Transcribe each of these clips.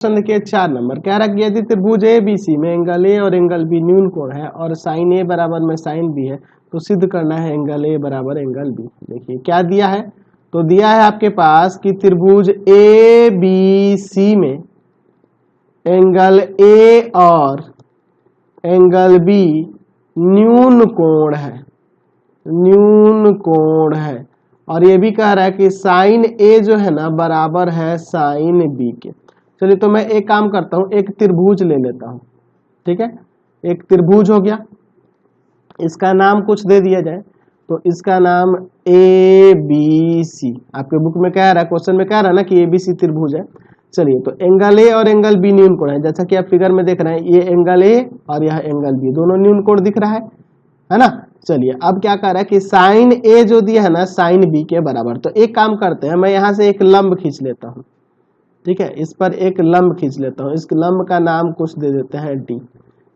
Question देखिए 4 number कह रहा है कि यदि त्रिभुज ए बी सी में एंगल ए और एंगल बी न्यून कोण है और साइन ए बराबर में साइन बी है तो सिद्ध करना है एंगल ए बराबर एंगल बी। देखिए क्या दिया है, तो दिया है आपके पास कि त्रिभुज ए बी सी में एंगल ए और एंगल बी न्यून कोण है, न्यून कोण है। और ये भी कह रहा है कि साइन ए जो है ना बराबर है साइन बी के। चलिए तो मैं एक काम करता हूं, एक त्रिभुज ले लेता हूं, ठीक है। एक त्रिभुज हो गया, इसका नाम कुछ दे दिया जाए, तो इसका नाम ए बी सी। आपके बुक में कह रहा है, क्वेश्चन में कह रहा है ना कि ए बी सी त्रिभुज है। चलिए तो एंगल ए और एंगल बी न्यून कोण है, जैसा कि आप फिगर में देख रहे हैं, ये एंगल ए और यह एंगल बी, दोनों न्यून कोण दिख रहा है ना। चलिए अब क्या कर रहा है कि साइन ए जो दिया है ना साइन बी के बराबर। तो एक काम करते हैं, मैं यहां से एक लंब खींच लेता हूं, ठीक है। इस पर एक लंब खींच लेता हूं, इस लंब का नाम कुछ दे देते हैं डी।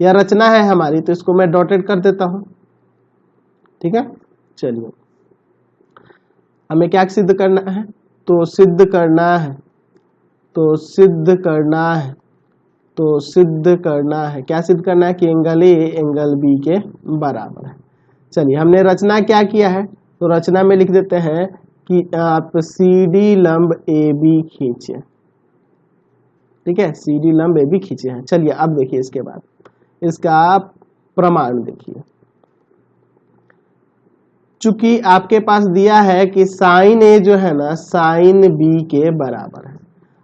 यह रचना है हमारी, तो इसको मैं डॉटेड कर देता हूं, ठीक है। चलिए हमें क्या सिद्ध करना है, तो सिद्ध करना है, तो सिद्ध करना है, तो सिद्ध करना है, क्या सिद्ध करना है कि एंगल ए एंगल बी के बराबर है। चलिए हमने रचना क्या किया है, तो रचना में लिख देते हैं कि आप सी डी लंब ए बी खींचे, ठीक है। सी डी लंब ए बी खींचे हैं। चलिए अब देखिए इसके बाद इसका प्रमाण देखिए। चूंकि आपके पास दिया है कि साइन ए जो है ना साइन बी के बराबर है।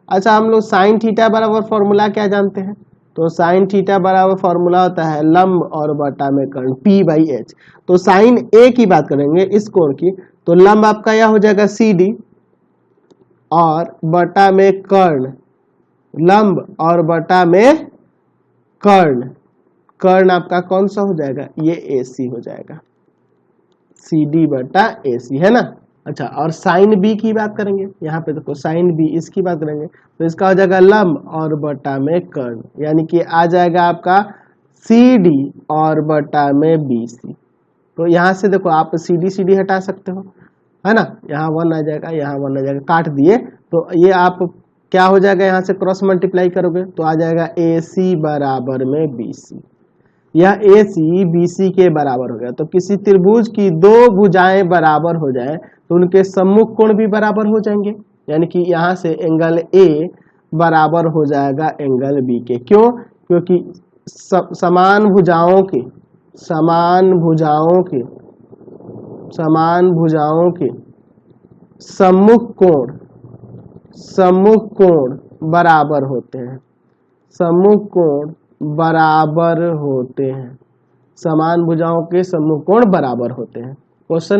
अच्छा, हम लोग साइन थीटा बराबर फॉर्मूला क्या जानते हैं, तो साइन थीटा बराबर फॉर्मूला होता है लंब और बटा में कर्ण P बाई एच। तो साइन ए की बात करेंगे इस कोण की, तो लंब आपका यह हो जाएगा सी डी और बटा में कर्ण, लंब और बटा में कर्ण, कर्ण आपका कौन सा हो जाएगा, ये ए सी हो जाएगा, सी डी बटा ए सी, है ना। अच्छा, और साइन बी की बात करेंगे, यहाँ पे देखो साइन बी इसकी बात करेंगे, तो इसका हो जाएगा लंब और बटा में कर्ण, यानी कि आ जाएगा आपका सी डी और बटा में बी सी। तो यहाँ से देखो आप सी डी हटा सकते हो, है ना। यहाँ 1 आ जाएगा, यहाँ 1 आ जाएगा, काट दिए। तो ये आप क्या हो जाएगा, यहाँ से क्रॉस मल्टीप्लाई करोगे तो आ जाएगा ए सी बराबर में बी सी। यह ए सी बी सी के बराबर हो गया। तो किसी त्रिभुज की दो भुजाएं बराबर हो जाए तो उनके सम्मुख कोण भी बराबर हो जाएंगे, यानी कि यहाँ से एंगल ए बराबर हो जाएगा एंगल बी के। क्यों, क्योंकि समान भुजाओं के समान भुजाओं के समान भुजाओं के सम्मुख कोण बराबर होते हैं, सम्मुख कोण बराबर होते हैं, समान भुजाओं के सम्मुख कोण बराबर होते हैं। क्वेश्चन